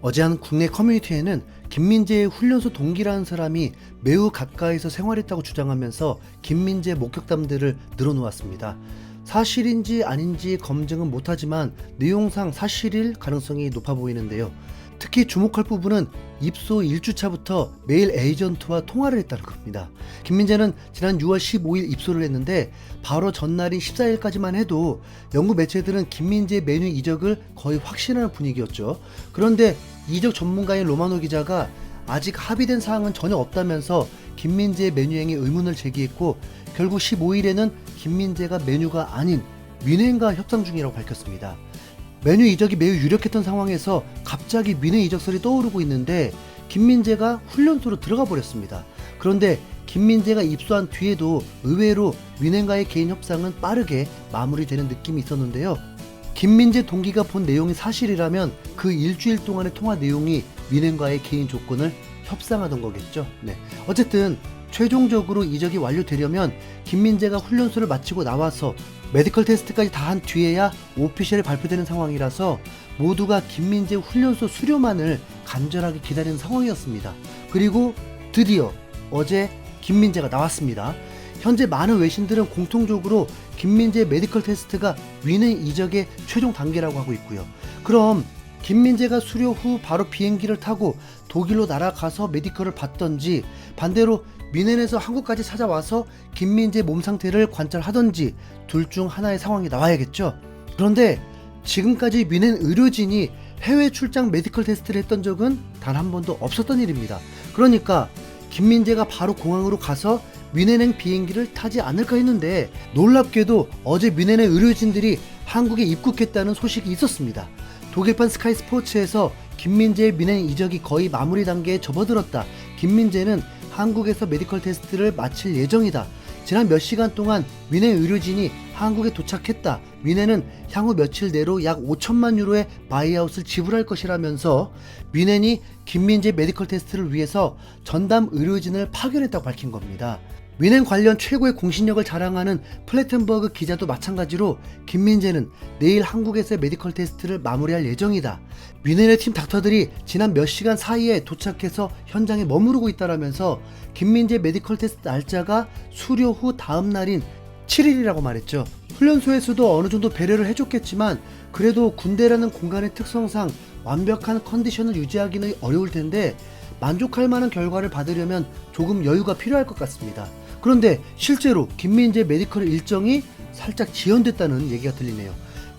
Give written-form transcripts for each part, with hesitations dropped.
어제 한 국내 커뮤니티에는 김민재의 훈련소 동기라는 사람이 매우 가까이서 생활했다고 주장하면서 김민재 목격담들을 늘어놓았습니다. 사실인지 아닌지 검증은 못하지만 내용상 사실일 가능성이 높아 보이는데요. 특히 주목할 부분은 입소 1주차부터 매일 에이전트와 통화를 했다는 겁니다. 김민재는 지난 6월 15일 입소를 했는데 바로 전날인 14일까지만 해도 영국 매체들은 김민재의 메뉴 이적을 거의 확신하는 분위기였죠. 그런데 이적 전문가인 로마노 기자가 아직 합의된 사항은 전혀 없다면서 김민재의 메뉴행에 의문을 제기했고, 결국 15일에는 김민재가 메뉴가 아닌 민행과 협상 중이라고 밝혔습니다. 메뉴 이적이 매우 유력했던 상황에서 갑자기 민행 이적설이 떠오르고 있는데 김민재가 훈련소로 들어가 버렸습니다. 그런데 김민재가 입소한 뒤에도 의외로 민행과의 개인 협상은 빠르게 마무리되는 느낌이 있었는데요. 김민재 동기가 본 내용이 사실이라면 그 일주일 동안의 통화 내용이 민행과의 개인 조건을 협상하던 거겠죠. 어쨌든 최종적으로 이적이 완료되려면 김민재가 훈련소를 마치고 나와서 메디컬 테스트까지 다 한 뒤에야 오피셜이 발표되는 상황이라서 모두가 김민재 훈련소 수료만을 간절하게 기다리는 상황이었습니다. 그리고 드디어 어제 김민재가 나왔습니다. 현재 많은 외신들은 공통적으로 김민재의 메디컬 테스트가 민행 이적의 최종 단계라고 하고 있고요. 그럼 김민재가 수료 후 바로 비행기를 타고 독일로 날아가서 메디컬을 받던지, 반대로 민행에서 한국까지 찾아와서 김민재 몸 상태를 관찰하던지 둘 중 하나의 상황이 나와야겠죠. 그런데 지금까지 민행 의료진이 해외 출장 메디컬 테스트를 했던 적은 단 한 번도 없었던 일입니다. 그러니까 김민재가 바로 공항으로 가서 민행행 비행기를 타지 않을까 했는데, 놀랍게도 어제 민행의 의료진들이 한국에 입국했다는 소식이 있었습니다. 독일판 스카이 스포츠에서 김민재의 민행 이적이 거의 마무리 단계에 접어들었다. 김민재는 한국에서 메디컬 테스트를 마칠 예정이다. 지난 몇 시간 동안 민행 의료진이 한국에 도착했다. 민행은 향후 며칠 내로 약 5천만 유로의 바이아웃을 지불할 것이라면서 민행이 김민재 메디컬 테스트를 위해서 전담 의료진을 파견했다고 밝힌 겁니다. 민행 관련 최고의 공신력을 자랑하는 플래텐버그 기자도 마찬가지로 김민재는 내일 한국에서 메디컬 테스트를 마무리할 예정이다. 민행의 팀 닥터들이 지난 몇 시간 사이에 도착해서 현장에 머무르고 있다라면서 김민재 메디컬 테스트 날짜가 수료 후 다음 날인 7일이라고 말했죠. 훈련소에서도 어느 정도 배려를 해줬겠지만 그래도 군대라는 공간의 특성상 완벽한 컨디션을 유지하기는 어려울 텐데 만족할 만한 결과를 받으려면 조금 여유가 필요할 것 같습니다. 그런데 실제로 김민재 메디컬 일정이 살짝 지연됐다는 얘기가 들리네요.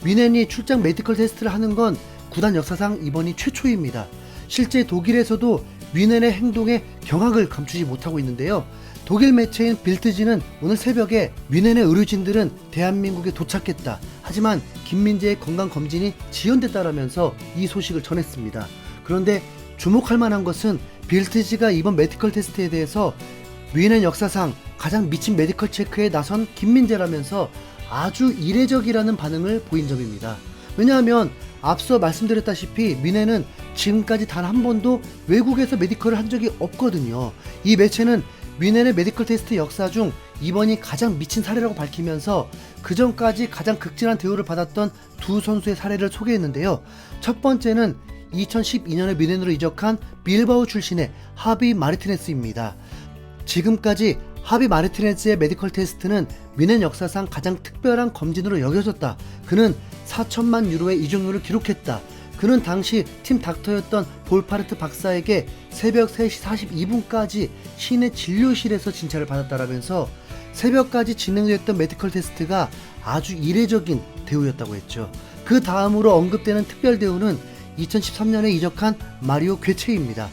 민행이 출장 메디컬 테스트를 하는 건 구단 역사상 이번이 최초입니다. 실제 독일에서도 민행의 행동에 경악을 감추지 못하고 있는데요. 독일 매체인 빌드지는 오늘 새벽에 민행의 의료진들은 대한민국에 도착했다. 하지만 김민재의 건강검진이 지연됐다라면서 이 소식을 전했습니다. 그런데 주목할 만한 것은 빌드지가 이번 메디컬 테스트에 대해서 민행 역사상 가장 미친 메디컬 체크에 나선 김민재라면서 아주 이례적이라는 반응을 보인 점입니다. 왜냐하면 앞서 말씀드렸다시피 민행은 지금까지 단 한 번도 외국에서 메디컬을 한 적이 없거든요. 이 매체는 민행의 메디컬 테스트 역사 중 이번이 가장 미친 사례라고 밝히면서 그 전까지 가장 극진한 대우를 받았던 두 선수의 사례를 소개했는데요. 첫 번째는 2012년에 민행으로 이적한 빌바오 출신의 하비 마르티네스입니다. 지금까지 하비 마르티네스의 메디컬 테스트는 민행 역사상 가장 특별한 검진으로 여겨졌다. 그는 4천만 유로의 이적료를 기록했다. 그는 당시 팀 닥터였던 볼파르트 박사에게 새벽 3시 42분까지 시내 진료실에서 진찰을 받았다라면서 새벽까지 진행됐던 메디컬 테스트가 아주 이례적인 대우였다고 했죠. 그 다음으로 언급되는 특별 대우는 2013년에 이적한 마리오 괴체입니다.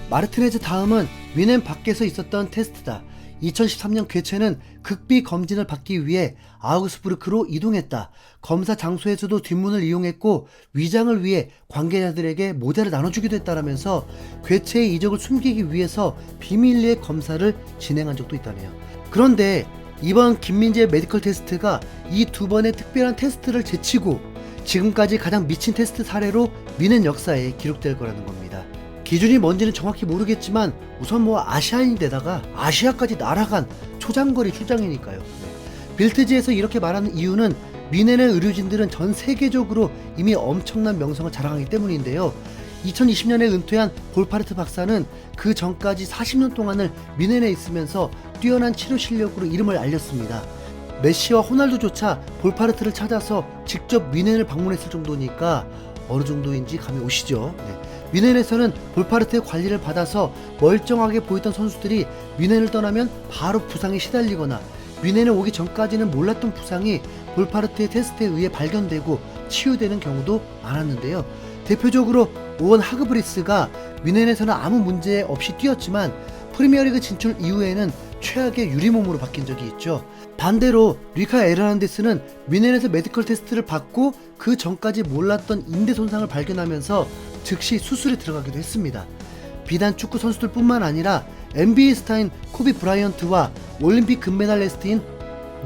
마르티네즈 다음은 민행 밖에서 있었던 테스트다. 2013년 괴체는 극비 검진을 받기 위해 아우그스부르크로 이동했다. 검사 장소에서도 뒷문을 이용했고 위장을 위해 관계자들에게 모델을 나눠주기도 했다라면서 괴체의 이적을 숨기기 위해서 비밀리에 검사를 진행한 적도 있다네요. 그런데 이번 김민재 메디컬 테스트가 이 두 번의 특별한 테스트를 제치고 지금까지 가장 미친 테스트 사례로 민행 역사에 기록될 거라는 겁니다. 기준이 뭔지는 정확히 모르겠지만 우선 아시아인데다가 아시아까지 날아간 초장거리 출장이니까요. 빌트지에서 이렇게 말하는 이유는 민행의 의료진들은 전 세계적으로 이미 엄청난 명성을 자랑하기 때문인데요. 2020년에 은퇴한 볼파르트 박사는 그 전까지 40년 동안을 뮌헨에 있으면서 뛰어난 치료 실력으로 이름을 알렸습니다. 메시와 호날두조차 볼파르트를 찾아서 직접 뮌헨을 방문했을 정도니까 어느 정도인지 감이 오시죠. 뮌헨에서는 볼파르트의 관리를 받아서 멀쩡하게 보이던 선수들이 뮌헨을 떠나면 바로 부상에 시달리거나 뮌헨에 오기 전까지는 몰랐던 부상이 볼파르트의 테스트에 의해 발견되고 치유되는 경우도 많았는데요. 대표적으로 오원 하그브리스가 뮌헨에서는 아무 문제 없이 뛰었지만 프리미어리그 진출 이후에는 최악의 유리몸으로 바뀐 적이 있죠. 반대로 리카 에르난데스는 뮌헨에서 메디컬 테스트를 받고 그 전까지 몰랐던 인대 손상을 발견하면서 즉시 수술에 들어가기도 했습니다. 비단 축구 선수들 뿐만 아니라 NBA 스타인 코비 브라이언트와 올림픽 금메달리스트인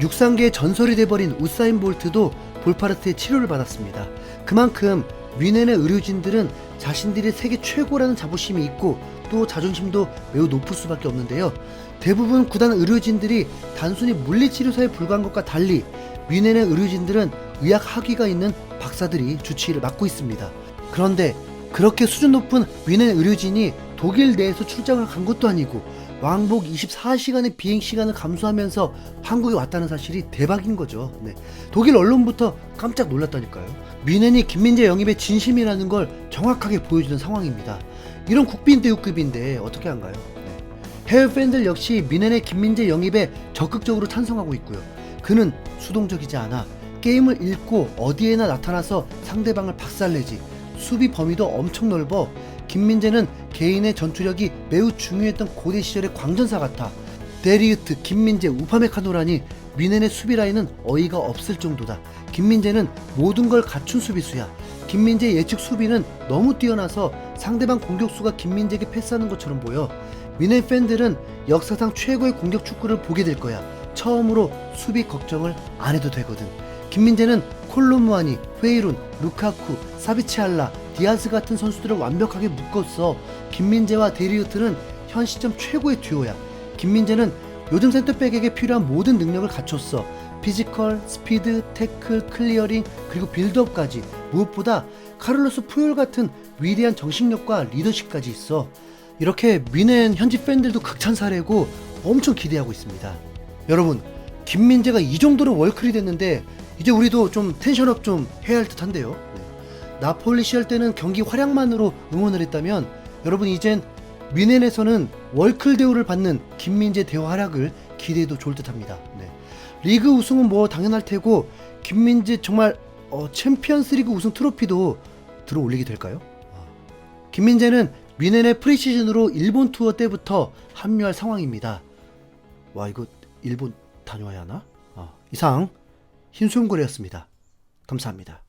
육상계의 전설이 돼버린 우사인 볼트도 볼파르트의 치료를 받았습니다. 그만큼 뮌헨의 의료진들은 자신들이 세계 최고라는 자부심이 있고 또 자존심도 매우 높을 수밖에 없는데요. 대부분 구단 의료진들이 단순히 물리치료사에 불과한 것과 달리 뮌헨의 의료진들은 의학 학위가 있는 박사들이 주치의를 맡고 있습니다. 그런데 그렇게 수준 높은 뮌헨 의료진이 독일 내에서 출장을 간 것도 아니고 왕복 24시간의 비행시간을 감수하면서 한국에 왔다는 사실이 대박인 거죠. 독일 언론부터 깜짝 놀랐다니까요. 뮌헨이 김민재 영입의 진심이라는 걸 정확하게 보여주는 상황입니다. 이런 국빈 대우급인데 어떻게 한가요? 해외 팬들 역시 뮌헨의 김민재 영입에 적극적으로 찬성하고 있고요. 그는 수동적이지 않아 게임을 읽고 어디에나 나타나서 상대방을 박살내지, 수비 범위도 엄청 넓어 김민재는 개인의 전투력이 매우 중요했던 고대 시절의 광전사 같아. 데리우트, 김민재, 우파메카노라니 뮌헨의 수비 라인은 어이가 없을 정도다. 김민재는 모든 걸 갖춘 수비수야. 김민재의 예측 수비는 너무 뛰어나서 상대방 공격수가 김민재에게 패스하는 것처럼 보여. 뮌헨 팬들은 역사상 최고의 공격 축구를 보게 될 거야. 처음으로 수비 걱정을 안 해도 되거든. 김민재는 콜로무아니, 회이룬, 루카쿠, 사비치알라, 디아스 같은 선수들을 완벽하게 묶었어. 김민재와 데리우트는 현 시점 최고의 듀오야. 김민재는 요즘 센터백에게 필요한 모든 능력을 갖췄어. 피지컬, 스피드, 태클, 클리어링, 그리고 빌드업까지. 무엇보다 카를로스 푸올 같은 위대한 정신력과 리더십까지 있어. 이렇게 뮌헨 현지 팬들도 극찬사례고 엄청 기대하고 있습니다. 여러분, 김민재가 이 정도로 월클이 됐는데 이제 우리도 좀 텐션업 좀 해야 할 듯한데요. 나폴리 시절 때는 경기 활약만으로 응원을 했다면 여러분 이젠 뮌헨에서는 월클 대우를 받는 김민재 대호 활약을 기대해도 좋을 듯합니다. 리그 우승은 뭐 당연할 테고 김민재 정말 챔피언스리그 우승 트로피도 들어 올리게 될까요? 김민재는 뮌헨의 프리시즌으로 일본 투어 때부터 합류할 상황입니다. 와, 이거 일본 다녀와야 하나? 이상 흰수염고래였습니다. 감사합니다.